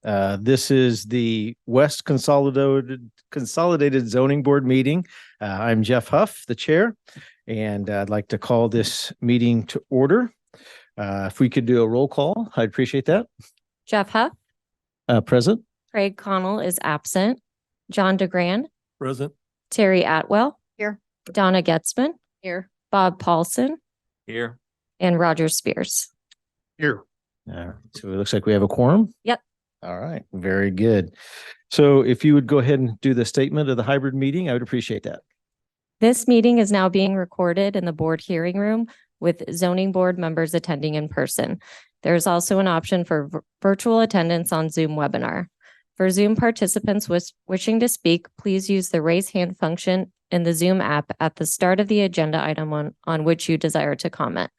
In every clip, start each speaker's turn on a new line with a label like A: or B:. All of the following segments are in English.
A: This is the West Consolidated Zoning Board meeting. I'm Jeff Huff, the chair, and I'd like to call this meeting to order. If we could do a roll call, I'd appreciate that.
B: Jeff Huff.
A: Present.
B: Craig Connell is absent. John DeGrand.
C: Present.
B: Terry Atwell.
D: Here.
B: Donna Getzman.
D: Here.
B: Bob Paulson.
C: Here.
B: And Roger Spears.
C: Here.
A: So it looks like we have a quorum.
B: Yep.
A: All right. Very good. So if you would go ahead and do the statement of the hybrid meeting, I would appreciate that.
B: This meeting is now being recorded in the board hearing room with zoning board members attending in person. There is also an option for virtual attendance on Zoom webinar. For Zoom participants wishing to speak, please use the raise hand function in the Zoom app at the start of the agenda item on which you desire to comment.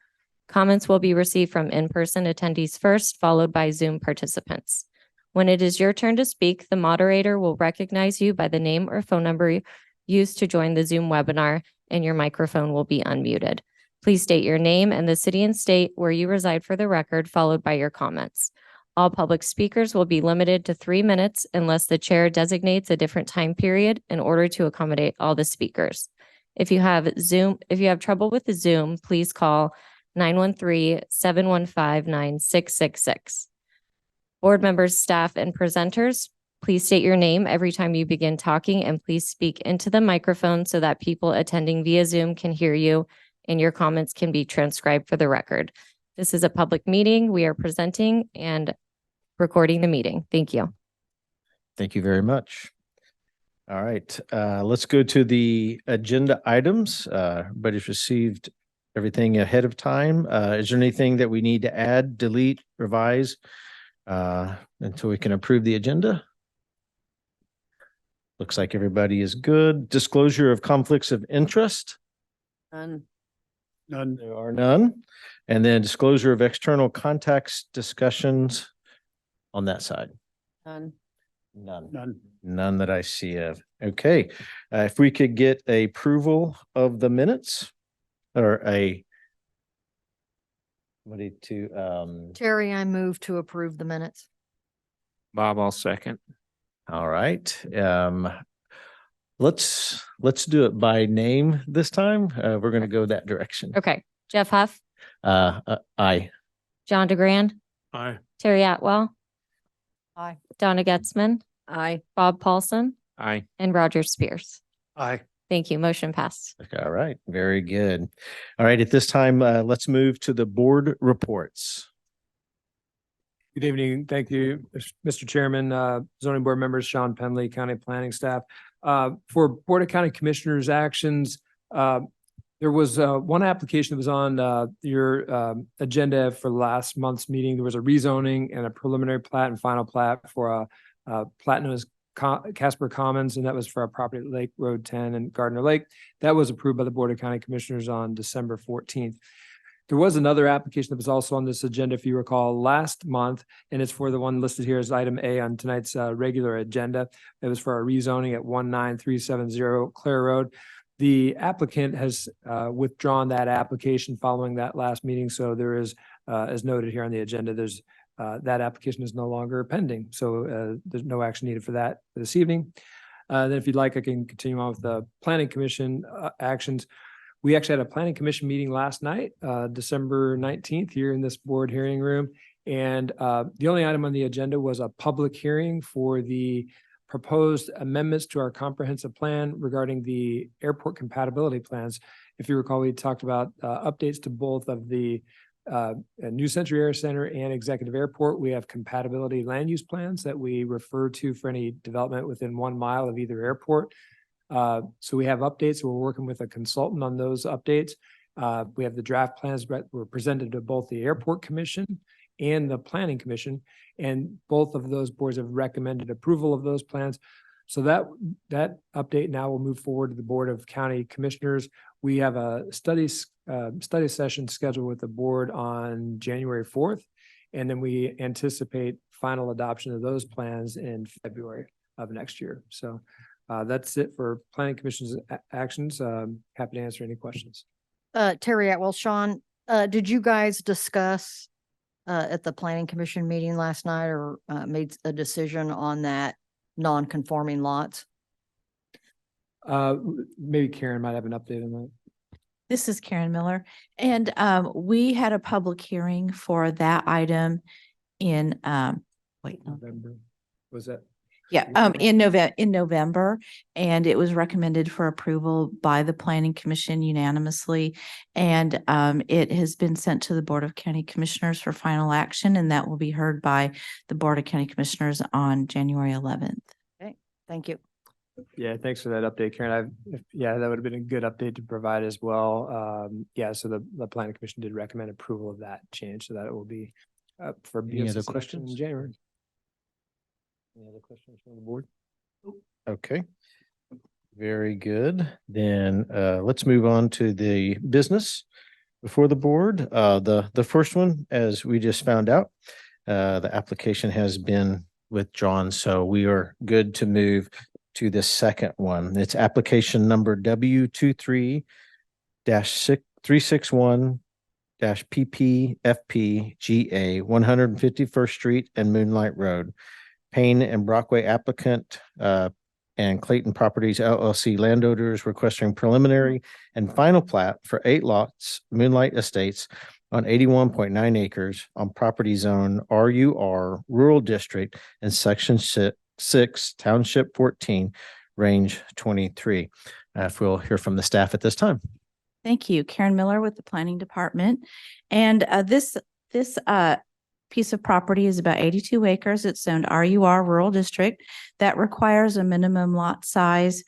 B: Comments will be received from in-person attendees first, followed by Zoom participants. When it is your turn to speak, the moderator will recognize you by the name or phone number used to join the Zoom webinar, and your microphone will be unmuted. Please state your name and the city and state where you reside for the record, followed by your comments. All public speakers will be limited to 3 minutes unless the chair designates a different time period in order to accommodate all the speakers. If you have trouble with the Zoom, please call 913-715-9666. Board members, staff, and presenters, please state your name every time you begin talking, and please speak into the microphone so that people attending via Zoom can hear you and your comments can be transcribed for the record. This is a public meeting. We are presenting and recording the meeting. Thank you.
A: Thank you very much. All right, let's go to the agenda items. Everybody's received everything ahead of time. Is there anything that we need to add, delete, revise until we can approve the agenda? Looks like everybody is good. Disclosure of conflicts of interest.
D: None.
C: None.
A: There are none. And then disclosure of external contacts discussions on that side.
D: None.
A: None.
C: None.
A: None that I see of. Okay. If we could get a approval of the minutes or
D: Terry, I move to approve the minutes.
C: Bob, I'll second.
A: All right. Let's do it by name this time. We're going to go that direction.
B: Okay. Jeff Huff.
A: Aye.
B: John DeGrand.
C: Aye.
B: Terry Atwell.
D: Aye.
B: Donna Getzman.
D: Aye.
B: Bob Paulson.
C: Aye.
B: And Roger Spears.
C: Aye.
B: Thank you. Motion passed.
A: All right. Very good. All right. At this time, let's move to the board reports.
E: Good evening. Thank you, Mr. Chairman, zoning board members, Sean Penley, county planning staff. For Board of County Commissioners actions, there was one application that was on your agenda for last month's meeting. There was a rezoning and a preliminary plat and final plat for a plat known as Casper Commons, and that was for our property at Lake Road 10 and Gardner Lake. That was approved by the Board of County Commissioners on December 14th. There was another application that was also on this agenda, if you recall, last month, and it's for the one listed here as item A on tonight's regular agenda. It was for a rezoning at 19370 Clare Road. The applicant has withdrawn that application following that last meeting, so there is, as noted here on the agenda, there's that application is no longer pending, so there's no action needed for that this evening. Then if you'd like, I can continue on with the Planning Commission actions. We actually had a Planning Commission meeting last night, December 19th, here in this board hearing room. And the only item on the agenda was a public hearing for the proposed amendments to our comprehensive plan regarding the airport compatibility plans. If you recall, we talked about updates to both of the New Century Air Center and Executive Airport. We have compatibility land use plans that we refer to for any development within 1 mile of either airport. So we have updates. We're working with a consultant on those updates. We have the draft plans that were presented to both the Airport Commission and the Planning Commission, and both of those boards have recommended approval of those plans. So that update now will move forward to the Board of County Commissioners. We have a study session scheduled with the board on January 4th, and then we anticipate final adoption of those plans in February of next year. So that's it for Planning Commission's actions. Happy to answer any questions.
D: Terry Atwell, Sean, did you guys discuss at the planning commission meeting last night or made a decision on that non-conforming lots?
E: Maybe Karen might have an update on that.
F: This is Karen Miller, and we had a public hearing for that item in wait, no.
E: November. Was that?
F: Yeah, in November, and it was recommended for approval by the Planning Commission unanimously. And it has been sent to the Board of County Commissioners for final action, and that will be heard by the Board of County Commissioners on January 11th.
D: Thank you.
E: Yeah, thanks for that update, Karen. Yeah, that would have been a good update to provide as well. Yeah, so the planning commission did recommend approval of that change, so that it will be up for
A: Any other
E: BOCC action
A: questions?
E: in January. Any other questions from the board?
A: Okay. Very good. Then let's move on to the business before the board. The first one, as we just found out, the application has been withdrawn, so we are good to move to the second one. It's application number W23-361-PPFP-GA 151st Street and Moonlight Road. Payne and Brockway applicant and Clayton Properties LLC landowners requesting preliminary and final plat for 8 lots, Moonlight Estates, on 81.9 acres on property zone RUR Rural District in Section 6, Township 14, Range 23. If we'll hear from the staff at this time.
F: Thank you. Karen Miller with the Planning Department. And this piece of property is about 82 acres. It's zoned RUR Rural District. That requires a minimum lot size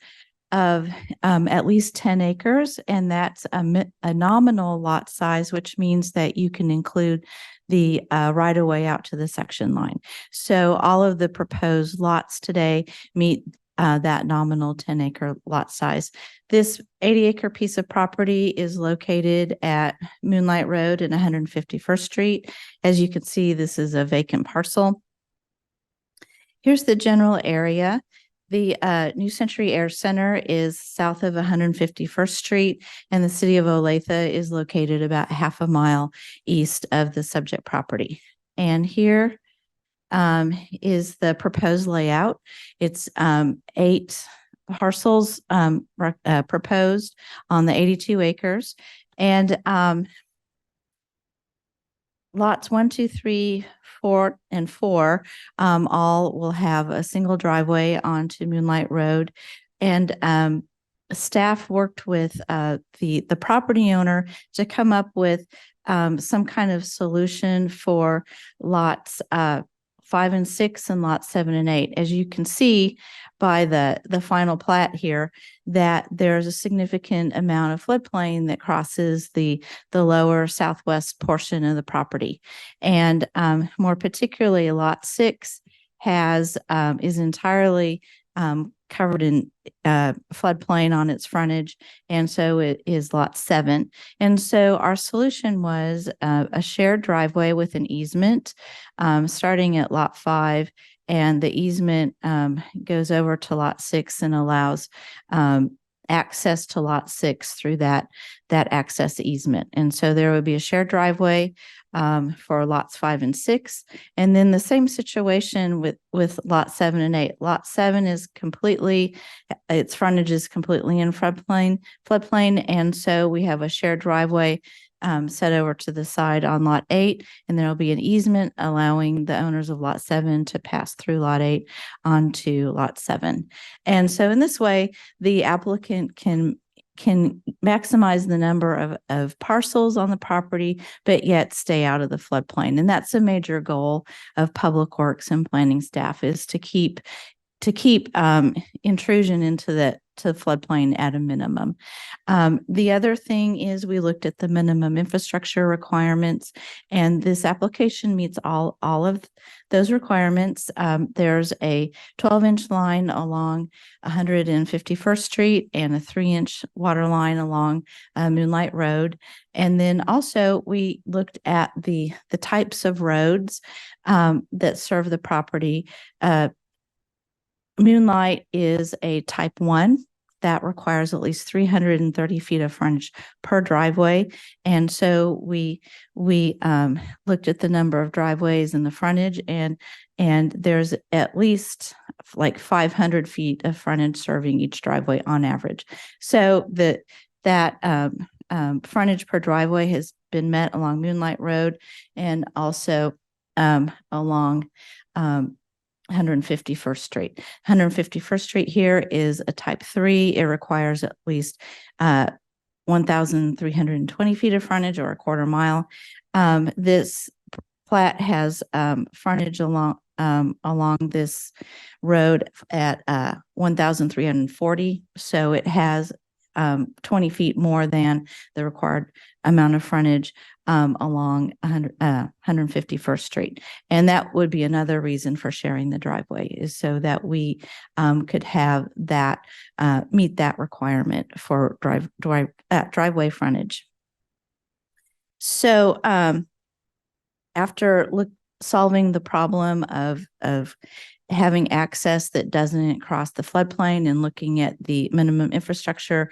F: of at least 10 acres. And that's a nominal lot size, which means that you can include the right of way out to the section line. So all of the proposed lots today meet that nominal 10-acre lot size. This 80-acre piece of property is located at Moonlight Road and 151st Street. As you can see, this is a vacant parcel. Here's the general area. The New Century Air Center is south of 151st Street, and the city of Olathe is located about half a mile east of the subject property. And here is the proposed layout. It's 8 parcels proposed on the 82 acres. And lots 1, 2, 3, 4, and 4 all will have a single driveway onto Moonlight Road. And staff worked with the property owner to come up with some kind of solution for lots 5 and 6 and lots 7 and 8. As you can see by the final plat here, that there's a significant amount of floodplain that crosses the lower southwest portion of the property. And more particularly, lot 6 is entirely covered in floodplain on its frontage, and so it is lot 7. And so our solution was a shared driveway with an easement starting at lot 5, and the easement goes over to lot 6 and allows access to lot 6 through that access easement. And so there would be a shared driveway for lots 5 and 6. And then the same situation with lot 7 and 8. Lot 7 is its frontage is completely in floodplain. And so we have a shared driveway set over to the side on lot 8, and there'll be an easement allowing the owners of lot 7 to pass through lot 8 onto lot 7. And so in this way, the applicant can maximize the number of parcels on the property, but yet stay out of the floodplain. And that's a major goal of Public Works and planning staff, is to keep intrusion into the floodplain at a minimum. The other thing is we looked at the minimum infrastructure requirements, and this application meets all of those requirements. There's a 12-inch line along 151st Street and a 3-inch water line along Moonlight Road. And then also we looked at the types of roads that serve the property. Moonlight is a type 1 that requires at least 330 feet of frontage per driveway. And so we looked at the number of driveways and the frontage, and there's at least like 500 feet of frontage serving each driveway on average. So that frontage per driveway has been met along Moonlight Road and also along 151st Street. 151st Street here is a type 3. It requires at least 1,320 feet of frontage or a quarter mile. This plat has frontage along this road at 1,340. So it has 20 feet more than the required amount of frontage along 151st Street. And that would be another reason for sharing the driveway, is so that we could have that meet that requirement for driveway frontage. So after solving the problem of having access that doesn't cross the floodplain and looking at the minimum infrastructure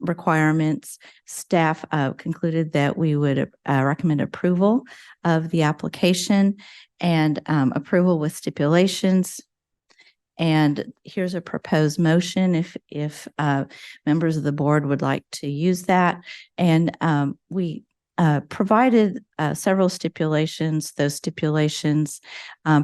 F: requirements, staff concluded that we would recommend approval of the application and approval with stipulations. And here's a proposed motion if members of the board would like to use that. And we provided several stipulations. Those stipulations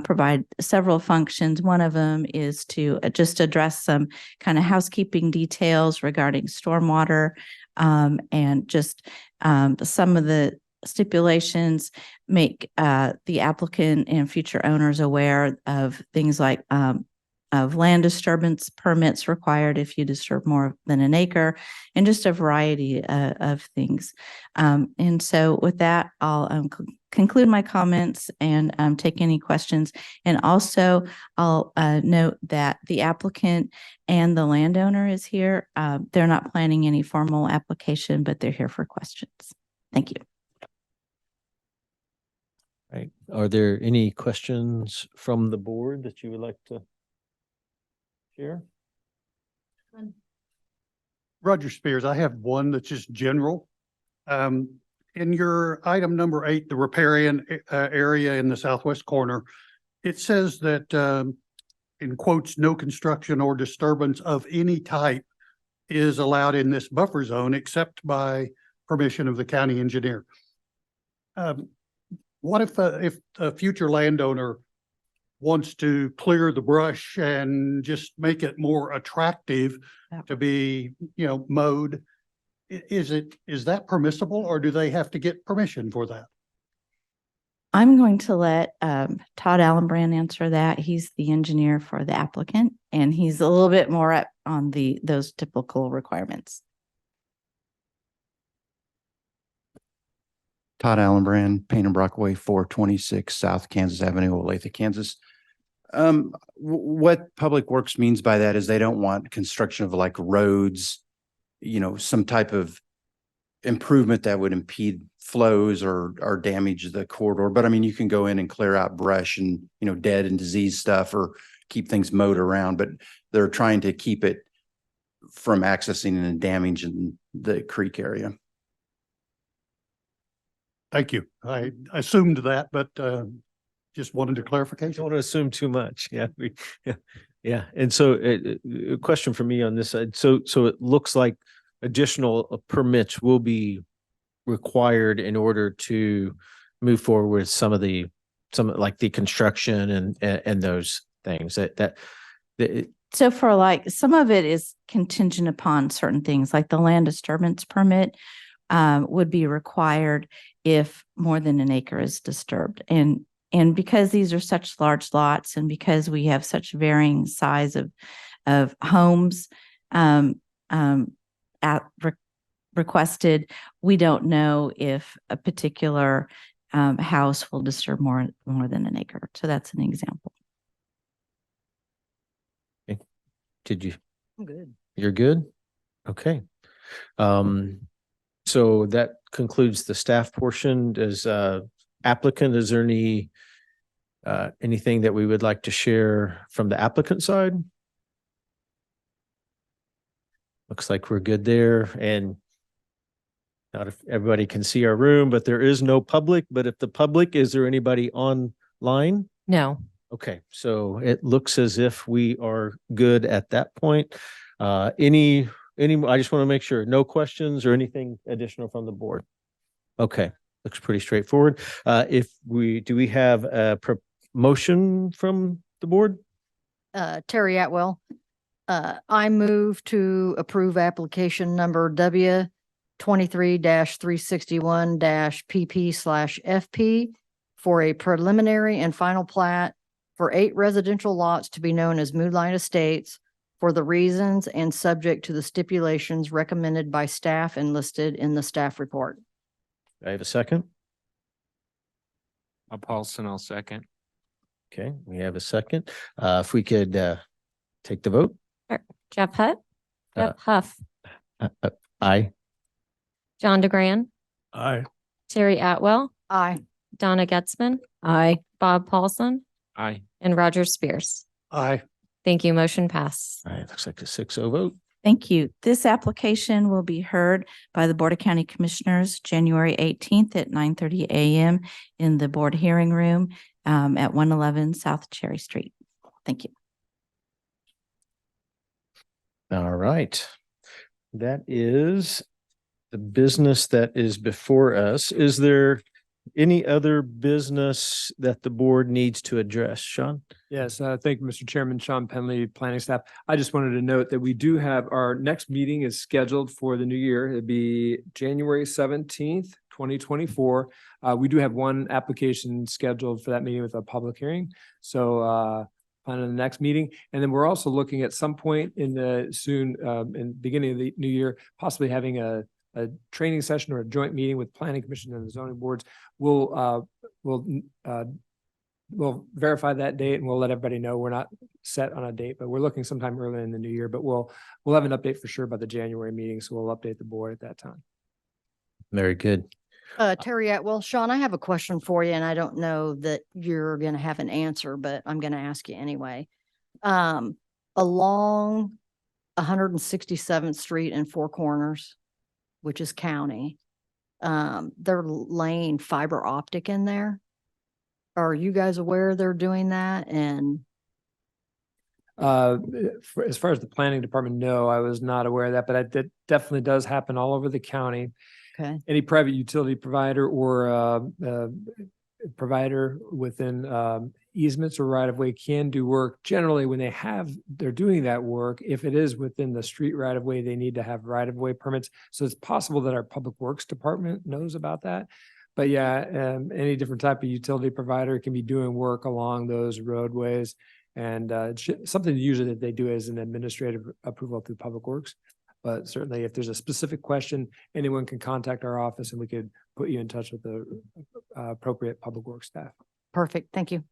F: provide several functions. One of them is to just address some kind of housekeeping details regarding stormwater, and just some of the stipulations make the applicant and future owners aware of things like of land disturbance permits required if you disturb more than an acre, and just a variety of things. And so with that, I'll conclude my comments and take any questions. And also, I'll note that the applicant and the landowner is here. They're not planning any formal application, but they're here for questions. Thank you.
A: Right. Are there any questions from the board that you would like to share?
C: Roger Spears, I have one that's just general. In your item number 8, the riparian area in the southwest corner, it says that in quotes, no construction or disturbance of any type is allowed in this buffer zone except by permission of the county engineer. What if a future landowner wants to clear the brush and just make it more attractive to be, mowed? Is that permissible, or do they have to get permission for that?
F: I'm going to let Todd Allenbrand answer that. He's the engineer for the applicant, and he's a little bit more up on those typical requirements.
G: Todd Allenbrand, Payne and Brockway, 426 South Kansas Avenue, Olathe, Kansas. What Public Works means by that is they don't want construction of like roads, some type of improvement that would impede flows or damage the corridor. But I mean, you can go in and clear out brush and, dead and diseased stuff, or keep things mowed around, but they're trying to keep it from accessing and damaging the creek area.
C: Thank you. I assumed that, but just wanted a clarification.
A: Don't want to assume too much. Yeah. Yeah. And so a question for me on this side. So it looks like additional permits will be required in order to move forward with some like the construction and those things that
F: So for like, some of it is contingent upon certain things, like the land disturbance permit would be required if more than an acre is disturbed. And because these are such large lots, and because we have such varying size of homes requested, we don't know if a particular house will disturb more than an acre. So that's an example.
A: did you?
D: I'm good.
A: You're good? Okay. So that concludes the staff portion. As applicant, is there anything that we would like to share from the applicant side? Looks like we're good there. And not if everybody can see our room, but there is no public. But if the public, is there anybody online?
B: No.
A: Okay, so it looks as if we are good at that point. Any, I just want to make sure, no questions or anything additional from the board? Okay, looks pretty straightforward. Do we have a motion from the board?
D: Terry Atwell. I move to approve application number W 23-361 PP/FP for a preliminary and final plat for 8 residential lots to be known as Moonlight Estates for the reasons and subject to the stipulations recommended by staff and listed in the staff report.
A: I have a second.
H: Paulson, I'll second.
A: Okay, we have a second. If we could take the vote.
B: Jeff Hutt. Jeff Huff.
A: Aye.
B: John DeGran.
A: Aye.
B: Terry Atwell.
D: Aye.
B: Donna Getzman. Aye. Bob Paulson.
H: Aye.
B: And Roger Spears.
C: Aye.
B: Thank you. Motion pass.
A: All right, looks like a 6-0 vote.
F: Thank you. This application will be heard by the Board of County Commissioners January 18th at 9:30 a.m. in the board hearing room at 111 South Cherry Street. Thank you.
A: All right. That is the business that is before us. Is there any other business that the board needs to address, Sean?
E: Yes, thank you, Mr. Chairman, Sean Penley, planning staff. I just wanted to note that we do have our next meeting is scheduled for the new year. It'd be January 17th, 2024. We do have one application scheduled for that meeting with a public hearing. So plan on the next meeting. And then we're also looking at some point in the in beginning of the new year, possibly having a training session or a joint meeting with planning commission and the zoning boards. We'll verify that date and we'll let everybody know. We're not set on a date, but we're looking sometime early in the new year, but we'll have an update for sure by the January meeting. So we'll update the board at that time.
A: Very good.
D: Terry Atwell, Sean, I have a question for you, and I don't know that you're going to have an answer, but I'm going to ask you anyway. Along 167th Street and Four Corners, which is county, they're laying fiber optic in there. Are you guys aware they're doing that? And
E: As far as the planning department, no, I was not aware of that, but that definitely does happen all over the county.
D: okay,
E: Any private utility provider or provider within easements or right of way can do work. Generally, when they're doing that work, if it is within the street right of way, they need to have right of way permits. So it's possible that our public works department knows about that. But yeah, any different type of utility provider can be doing work along those roadways. And it's something usually that they do as an administrative approval through public works. But certainly if there's a specific question, anyone can contact our office and we could put you in touch with the appropriate public works staff.
D: perfect. Thank you.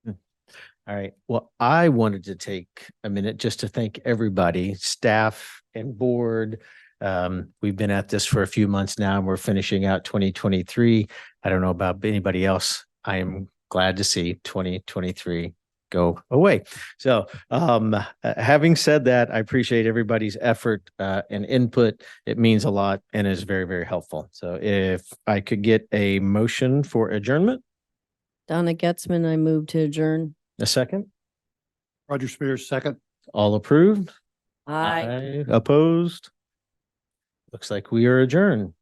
A: All right. Well, I wanted to take a minute just to thank everybody, staff and board. We've been at this for a few months now and we're finishing out 2023. I don't know about anybody else. I am glad to see 2023 go away. So having said that, I appreciate everybody's effort and input. It means a lot and is very, very helpful. So if I could get a motion for adjournment.
I: Donna Getzman, I move to adjourn.
A: A second.
C: Roger Spears, second.
A: All approved?
I: Aye.
A: Opposed? Looks like we are adjourned.